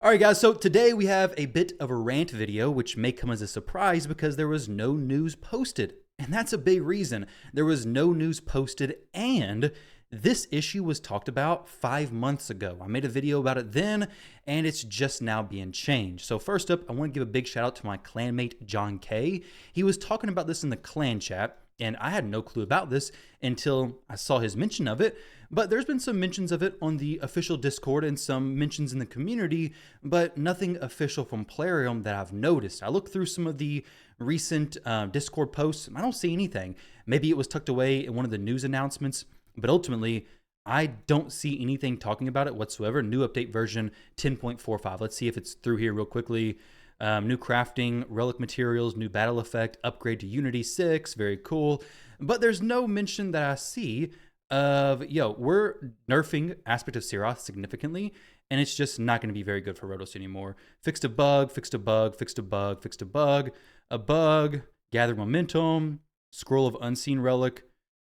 All right, guys, so today we have a bit of a rant video, which may come as a surprise because there was no news posted. And that's a big reason. There was no news posted, and this issue was talked about 5 months ago. I made a video about it then, and it's just now being changed. So first up, I want to give a big shout out to my clanmate, John K. He was talking about this in the clan chat, and I had no clue about this until I saw his mention of it. But there's been some mentions of it on the official Discord and some mentions in the community, but nothing official from Plarium that I've noticed. I looked through some of the recent Discord posts. I don't see anything. Maybe it was tucked away in one of the news announcements, but ultimately, I don't see anything talking about it whatsoever. New update version 10.45. Let's see if it's through here real quickly. New crafting, relic materials, new battle effect, upgrade to Unity 6. Very cool. But there's no mention that I see of, we're nerfing Aspect of Siroth significantly, and it's just not going to be very good for Rotos anymore. Fixed a bug, fixed a bug, fixed a bug, fixed a bug, gather momentum, scroll of unseen relic,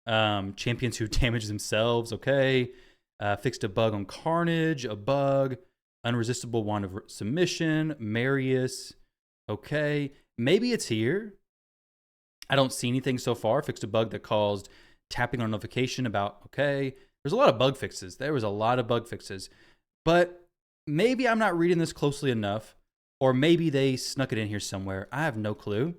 champions who damage themselves, okay. Fixed a bug on Carnage, a bug, unresistible wand of submission, Marius, okay. Maybe it's here. I don't see anything so far. Fixed a bug that caused tapping on notification about, okay, there's a lot of bug fixes. There was a lot of bug fixes, but maybe I'm not reading this closely enough, or maybe they snuck it in here somewhere. I have no clue.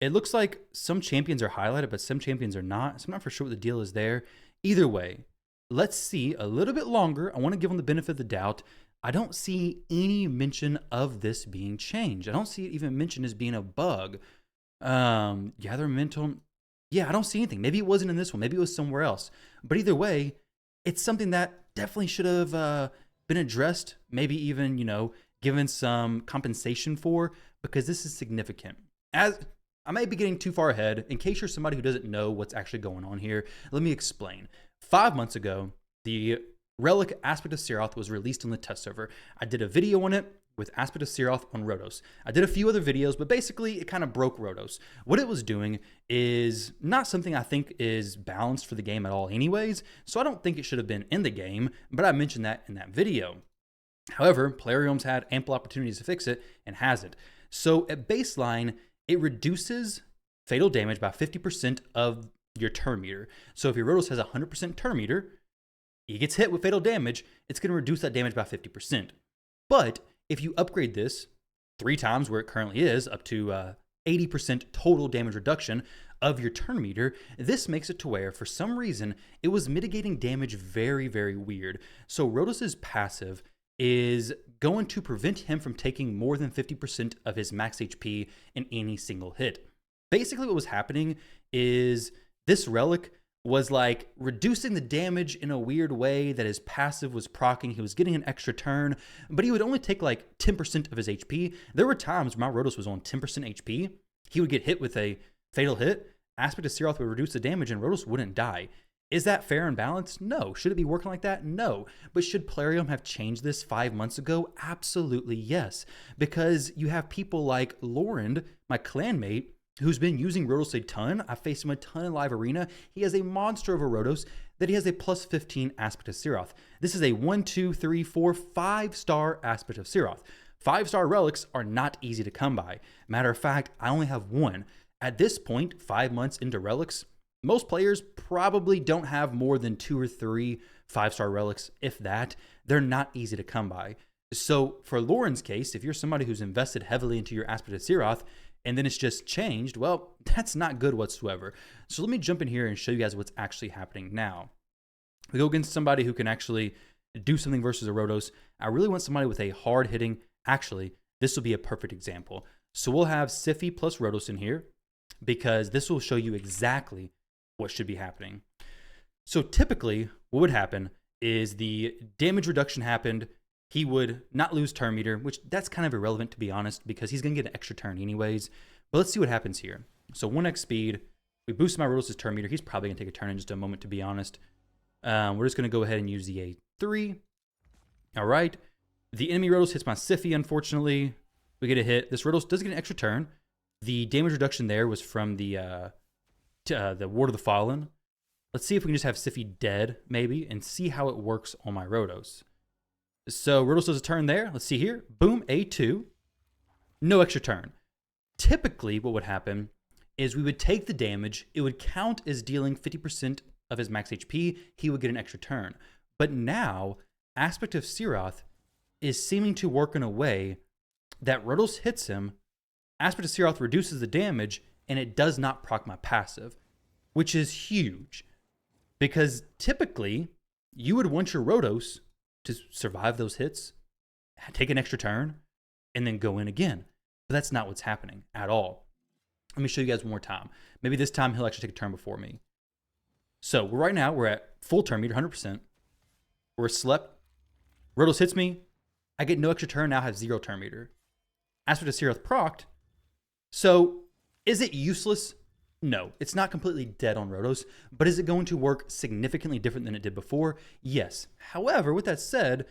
It looks like some champions are highlighted, but some champions are not. So I'm not for sure what the deal is there. Either way, let's see a little bit longer. I want to give them the benefit of the doubt. I don't see any mention of this being changed. I don't see it even mentioned as being a bug. Gather momentum. Yeah, I don't see anything. Maybe it wasn't in this one. Maybe it was somewhere else. But either way, it's something that definitely should have been addressed. Maybe even, given some compensation for, because this is significant. As I may be getting too far ahead. In case you're somebody who doesn't know what's actually going on here, let me explain. 5 months ago, the Relic Aspect of Siroth was released on the test server. I did a video on it with Aspect of Siroth on Rotos. I did a few other videos, but basically it kind of broke Rotos. What it was doing is not something I think is balanced for the game at all anyways, so I don't think it should have been in the game, but I mentioned that in that video. However, Plarium's had ample opportunities to fix it and hasn't. So at baseline, it reduces fatal damage by 50% of your turn meter. So if your Rotos has a 100% turn meter, he gets hit with fatal damage, it's going to reduce that damage by 50%. But if you upgrade this 3 times where it currently is, up to 80% total damage reduction of your turn meter, this makes it to where, for some reason, it was mitigating damage very, very weird. So Rotos' passive is going to prevent him from taking more than 50% of his max HP in any single hit. Basically what was happening is this relic was like reducing the damage in a weird way that his passive was proccing. He was getting an extra turn, but he would only take like 10% of his HP. There were times where my Rotos was on 10% HP. He would get hit with a fatal hit. Aspect of Siroth would reduce the damage and Rotos wouldn't die. Is that fair and balanced? No. Should it be working like that? No. But should Plarium have changed this 5 months ago? Absolutely yes. Because you have people like Lauren, my clanmate, who's been using Rotos a ton. I faced him a ton in live arena. He has a monster of a Rotos that he has a plus 15 Aspect of Siroth. This is a 1, 2, 3, 4, 5-star Aspect of Siroth. 5-star relics are not easy to come by. Matter of fact, I only have one. At this point, 5 months into relics, most players probably don't have more than 2 or 3 5-star relics, if that. They're not easy to come by. So for Lauren's case, if you're somebody who's invested heavily into your Aspect of Siroth, and then it's just changed, well, that's not good whatsoever. So let me jump in here and show you guys what's actually happening now. We go against somebody who can actually do something versus a Rotos. I really want somebody with a hard hitting. Actually, this will be a perfect example. So we'll have Siphi plus Rotos in here because this will show you exactly what should be happening. So typically what would happen is the damage reduction happened. He would not lose turn meter, which that's kind of irrelevant to be honest, because he's going to get an extra turn anyways. But let's see what happens here. So 1x speed, we boost my Rotos' turn meter. He's probably going to take a turn in just a moment, to be honest. We're just going to go ahead and use the A3. All right. The enemy Rotos hits my Siphi, unfortunately. We get a hit. This Rotos does get an extra turn. The damage reduction there was from the Ward of the Fallen. Let's see if we can just have Siphi dead, maybe, and see how it works on my Rotos. So Rotos does a turn there. Let's see here. Boom, A2. No extra turn. Typically, what would happen is we would take the damage. It would count as dealing 50% of his max HP. He would get an extra turn. But now, Aspect of Siroth is seeming to work in a way that Rotos hits him, Aspect of Siroth reduces the damage, and it does not proc my passive, which is huge. Because typically, you would want your Rotos to survive those hits, take an extra turn, and then go in again. But that's not what's happening at all. Let me show you guys one more time. Maybe this time he'll actually take a turn before me. So right now, we're at full turn meter, 100%. We're slept. Rotos hits me. I get no extra turn, now have 0 turn meter. Aspect of Siroth procced. So is it useless? No, it's not completely dead on Rotos, but is it going to work significantly different than it did before? Yes. However, with that said,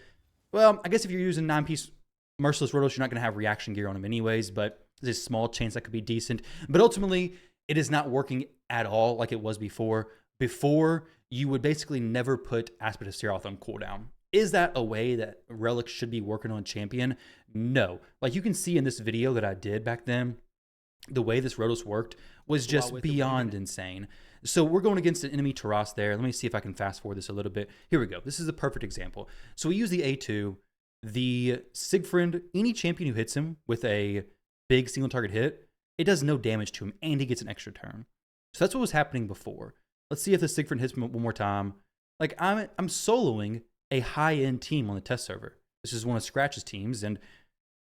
well, I guess if you're using 9-piece Merciless Rotos, you're not going to have reaction gear on them anyways, but there's a small chance that could be decent. But ultimately, it is not working at all like it was before. Before, you would basically never put Aspect of Siroth on cooldown. Is that a way that Relic should be working on champion? No. Like you can see in this video that I did back then, the way this Rotos worked was just beyond insane. So we're going against an enemy Taras there. Let me see if I can fast forward this a little bit. Here we go. This is a perfect example. So we use the A2. The Siegfried, any champion who hits him with a big single target hit, it does no damage to him, and he gets an extra turn. So that's what was happening before. Let's see if the Siegfried hits me one more time. Like I'm soloing a high-end team on the test server. This is one of Scratch's teams, and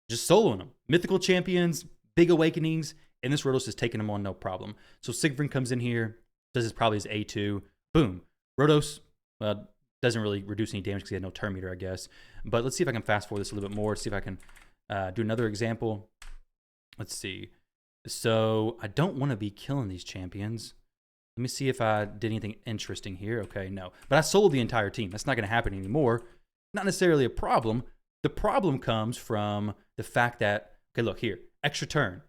just soloing them. Mythical champions, big awakenings, and this Rotos is taking them on no problem. So Siegfried comes in here, does his probably his A2. Boom. Rotos doesn't really reduce any damage because he had no turn meter, I guess. But let's see if I can fast forward this a little bit more. See if I can do another example. Let's see. So I don't want to be killing these champions. Let me see if I did anything interesting here. Okay, no. But I sold the entire team. That's not going to happen anymore. Not necessarily a problem. The problem comes from the fact that, okay, look here. Extra turn.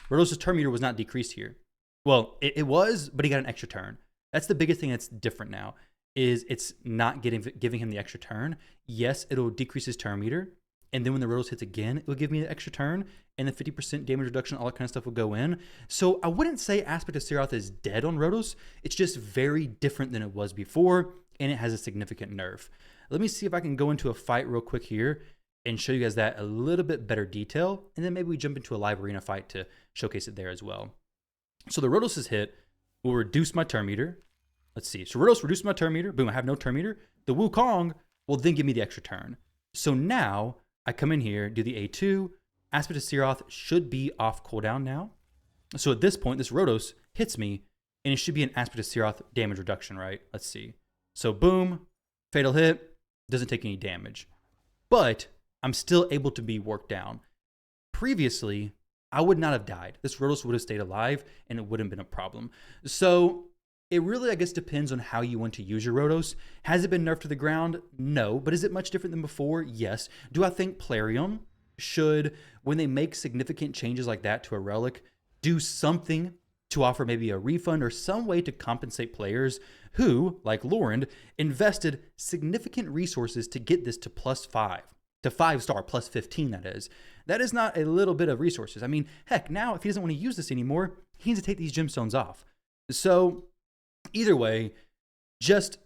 Rotos' turn meter was not decreased here. Well, it was, but he got an extra turn. That's the biggest thing that's different now, is it's not giving him the extra turn. Yes, it'll decrease his turn meter, and then when the Rotos hits again, it will give me the extra turn, and the 50% damage reduction, all that kind of stuff will go in. So I wouldn't say Aspect of Siroth is dead on Rotos. It's just very different than it was before, and it has a significant nerf. Let me see if I can go into a fight real quick here and show you guys that a little bit better detail, and then maybe we jump into a live arena fight to showcase it there as well. So the Rotos' hit will reduce my turn meter. Let's see. So Rotos reduced my turn meter. Boom, I have no turn meter. The Wukong will then give me the extra turn. So now I come in here, do the A2. Aspect of Siroth should be off cooldown now. So at this point, this Rotos hits me, and it should be an Aspect of Siroth damage reduction, right? Let's see. So boom, fatal hit, doesn't take any damage. But I'm still able to be worked down. Previously, I would not have died. This Rotos would have stayed alive, and it wouldn't have been a problem. So it really, I guess, depends on how you want to use your Rotos. Has it been nerfed to the ground? No. But is it much different than before? Yes. Do I think Plarium should, when they make significant changes like that to a Relic, do something to offer maybe a refund or some way to compensate players who, like Lauren, invested significant resources to get this to +5, to 5-star, +15, that is. That is not a little bit of resources. I mean, heck, now if he doesn't want to use this anymore, he needs to take these gemstones off. So either way, just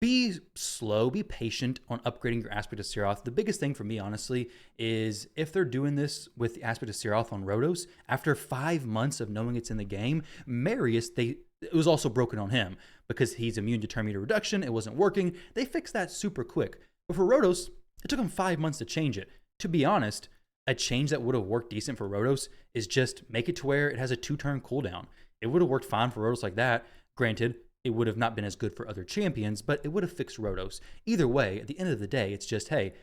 be slow, be patient on upgrading your Aspect of Siroth. The biggest thing for me, honestly, is if they're doing this with the Aspect of Siroth on Rotos, after 5 months of knowing it's in the game, Marius, it was also broken on him because he's immune to turn meter reduction. It wasn't working. They fixed that super quick. But for Rotos, it took them 5 months to change it. To be honest, a change that would have worked decent for Rotos is just make it to where it has a 2-turn cooldown. It would have worked fine for Rotos like that. Granted, it would have not been as good for other champions, but it would have fixed Rotos. Either way, at the end of the day, it's just, hey,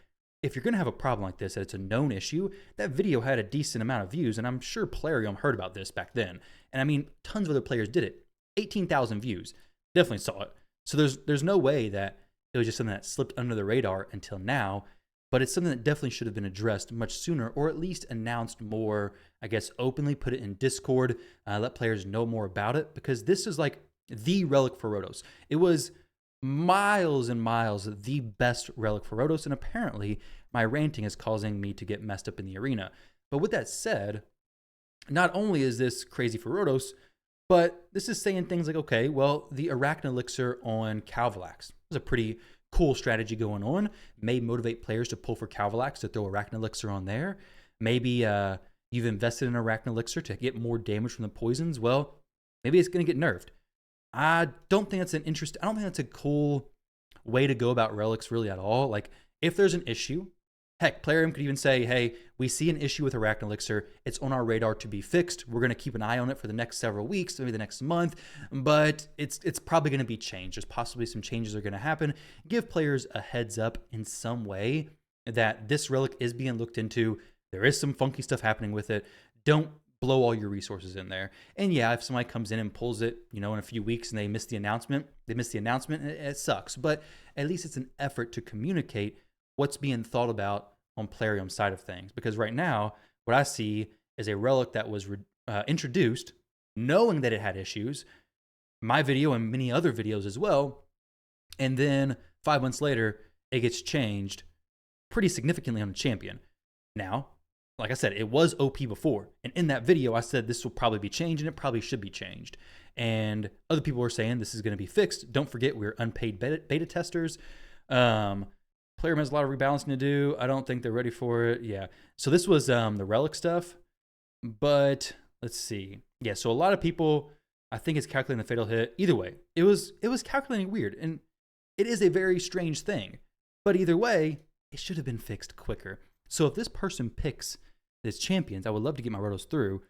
if you're going to have a problem like this, that it's a known issue, that video had a decent amount of views, and I'm sure Plarium heard about this back then. And I mean, tons of other players did it. 18,000 views. Definitely saw it. So there's no way that it was just something that slipped under the radar until now, but it's something that definitely should have been addressed much sooner, or at least announced more, I guess, openly, put it in Discord, let players know more about it, because this is like the relic for Rotos. It was miles and miles the best relic for Rotos, and apparently my ranting is causing me to get messed up in the arena. But with that said, not only is this crazy for Rotos, but this is saying things like, okay, well, the Arachne Elixir on Calvalax is a pretty cool strategy going on. May motivate players to pull for Calvalax to throw Arachne Elixir on there. Maybe you've invested in Arachne Elixir to get more damage from the poisons. Well, maybe it's going to get nerfed. I don't think that's a cool way to go about relics really at all. Like, if there's an issue, heck, Player M could even say, hey, we see an issue with Arachne Elixir. It's on our radar to be fixed. We're going to keep an eye on it for the next several weeks, maybe the next month, but it's probably going to be changed. There's possibly some changes are going to happen. Give players a heads up in some way that this relic is being looked into. There is some funky stuff happening with it. Don't blow all your resources in there. And yeah, if somebody comes in and pulls it, in a few weeks and they miss the announcement, it sucks. But at least it's an effort to communicate what's being thought about on Plarium's side of things. Because right now, what I see is a relic that was introduced knowing that it had issues, my video and many other videos as well, and then 5 months later, it gets changed pretty significantly on a champion. Now, like I said, it was OP before. And in that video, I said this will probably be changed and it probably should be changed. And other people were saying this is going to be fixed. Don't forget, we're unpaid beta testers. Player has a lot of rebalancing to do. I don't think they're ready for it. Yeah. So this was the relic stuff. But let's see. Yeah, so a lot of people, I think it's calculating the fatal hit. Either way, it was calculating weird. And it is a very strange thing. But either way, it should have been fixed quicker. So if this person picks this champions, I would love to get my Rotos through.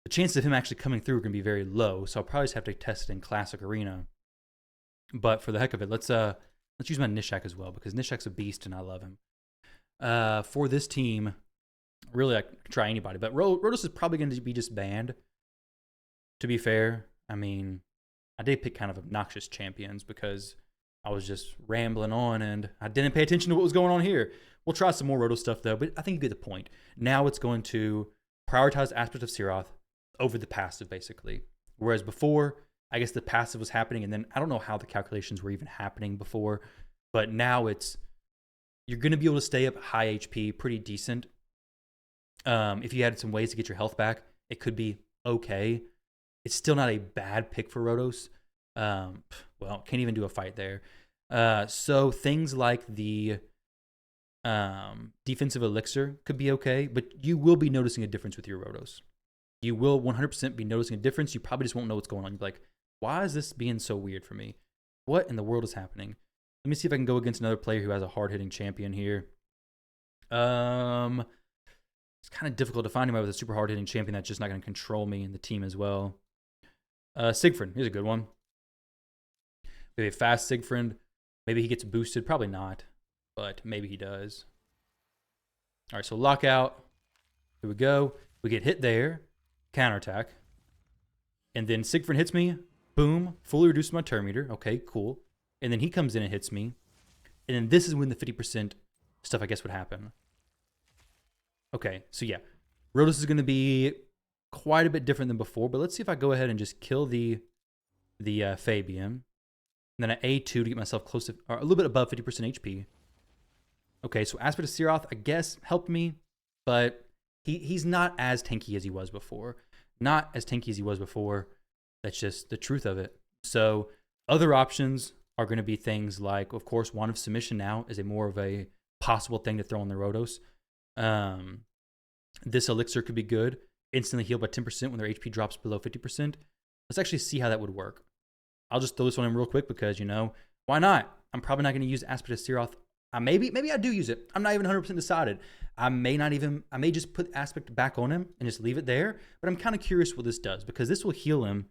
The chances of him actually coming through are going to be very low, so I'll probably just have to test it in Classic Arena. But for the heck of it, let's use my Nishak as well, because Nishak's a beast and I love him. For this team, really I could try anybody, but Rotos is probably going to be just banned. To be fair, I mean, I did pick kind of obnoxious champions because I was just rambling on and I didn't pay attention to what was going on here. We'll try some more Roto stuff though, but I think you get the point. Now it's going to prioritize aspect of Siroth over the passive, basically. Whereas before, I guess the passive was happening, and then I don't know how the calculations were even happening before, but now you're going to be able to stay up high HP pretty decent. If you had some ways to get your health back, it could be okay. It's still not a bad pick for Rotos. Well, can't even do a fight there. So things like the defensive elixir could be okay, but you will be noticing a difference with your Rotos. You will 100% be noticing a difference. You probably just won't know what's going on. You'll be like, why is this being so weird for me? What in the world is happening? Let me see if I can go against another player who has a hard-hitting champion here. It's kind of difficult to find anybody with a super hard-hitting champion that's just not going to control me and the team as well. Siegfried, here's a good one. Maybe a fast Siegfried. Maybe he gets boosted. Probably not, but maybe he does. All right, so lockout. Here we go. We get hit there. Counterattack. And then Siegfried hits me. Boom. Fully reduces my turn meter. Okay, cool. And then he comes in and hits me. And then this is when the 50% stuff, I guess, would happen. Okay, so yeah. Rotos is going to be quite a bit different than before, but let's see if I go ahead and just kill the Fabian. And then an A2 to get myself close to, or a little bit above 50% HP. Okay, so Aspect of Siroth, I guess, helped me, but he's not as tanky as he was before. Not as tanky as he was before. That's just the truth of it. So other options are going to be things like, of course, Wand of Submission now is a more of a possible thing to throw on the Rotos. This elixir could be good. Instantly heal by 10% when their HP drops below 50%. Let's actually see how that would work. I'll just throw this one in real quick because, why not? I'm probably not going to use Aspect of Siroth. Maybe I do use it. I'm not even 100% decided. I may just put Aspect back on him and just leave it there. But I'm kind of curious what this does because this will heal him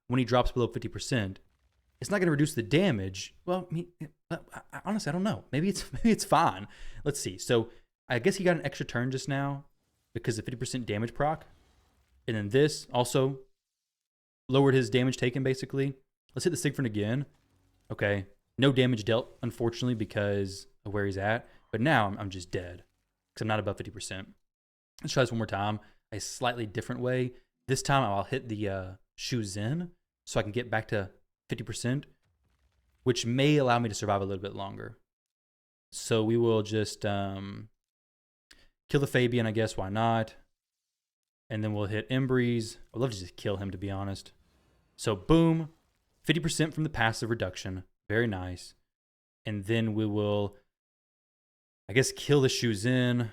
when he drops below 50%. It's not going to reduce the damage. Well, honestly, I don't know. Maybe it's fine. Let's see. So I guess he got an extra turn just now because of 50% damage proc. And then this also lowered his damage taken, basically. Let's hit the Siegfried again. Okay. No damage dealt, unfortunately, because of where he's at. But now I'm just dead because I'm not above 50%. Let's try this one more time. A slightly different way. This time I'll hit the Shu Zen so I can get back to 50%. which may allow me to survive a little bit longer. So we will just kill the Fabian, I guess. Why not? And then we'll hit Embreeze. I'd love to just kill him, to be honest. So boom, 50% from the passive reduction. Very nice. And then we will, I guess, kill the Shuzin.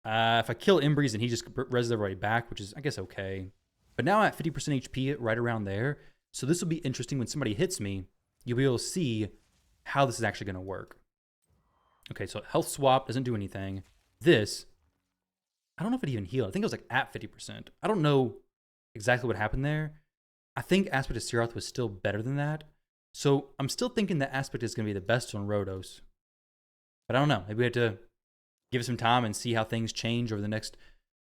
If I kill Embreeze and he just reses everybody back, which is, I guess, okay. But now at 50% HP, right around there. So this will be interesting when somebody hits me. You'll be able to see how this is actually going to work. Okay, so health swap doesn't do anything. This, I don't know if it even healed. I think it was like at 50%. I don't know exactly what happened there. I think Aspect of Searoth was still better than that. So I'm still thinking that Aspect is going to be the best on Rotos. But I don't know. Maybe we have to give it some time and see how things change over the next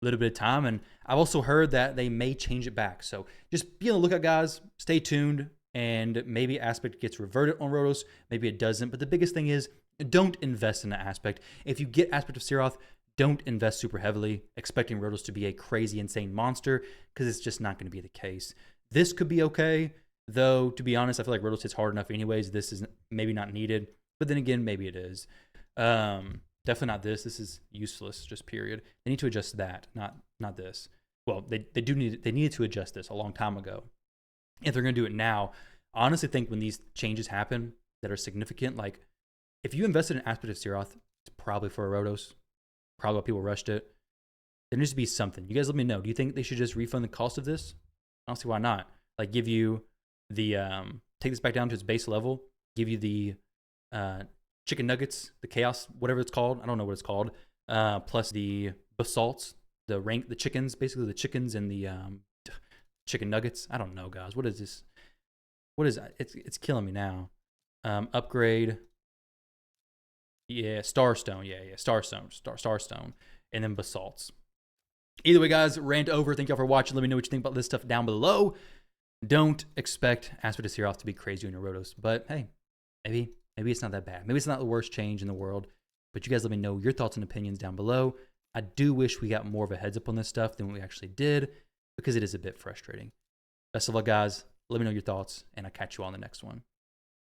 little bit of time. And I've also heard that they may change it back. So just be on the lookout, guys. Stay tuned. And maybe Aspect gets reverted on Rotos. Maybe it doesn't. But the biggest thing is, don't invest in the Aspect. If you get Aspect of Searoth, don't invest super heavily, expecting Rotos to be a crazy, insane monster, because it's just not going to be the case. This could be okay, though, to be honest, I feel like Rotos hits hard enough anyways. This is maybe not needed. But then again, maybe it is. Definitely not this. This is useless, just period. They need to adjust that, not this. Well, they needed to adjust this a long time ago. If they're going to do it now, I honestly think when these changes happen that are significant, like if you invested in Aspect of Searoth, it's probably for a Rotos. Probably why people rushed it. There needs to be something. You guys let me know. Do you think they should just refund the cost of this? I don't see why not. Like give you the, take this back down to its base level, give you the chicken nuggets, the chaos, whatever it's called. I don't know what it's called. Plus the basalts, the chickens, basically the chickens and the chicken nuggets. I don't know, guys. What is this? What is it's killing me now. Upgrade. Yeah, Starstone. Yeah, Starstone. And then basalts. Either way, guys, rant over. Thank y'all for watching. Let me know what you think about this stuff down below. Don't expect Aspect of Searoth to be crazy on your Rotos. But hey, maybe it's not that bad. Maybe it's not the worst change in the world. But you guys let me know your thoughts and opinions down below. I do wish we got more of a heads up on this stuff than we actually did, because it is a bit frustrating. Best of luck, guys. Let me know your thoughts, and I'll catch you on the next one.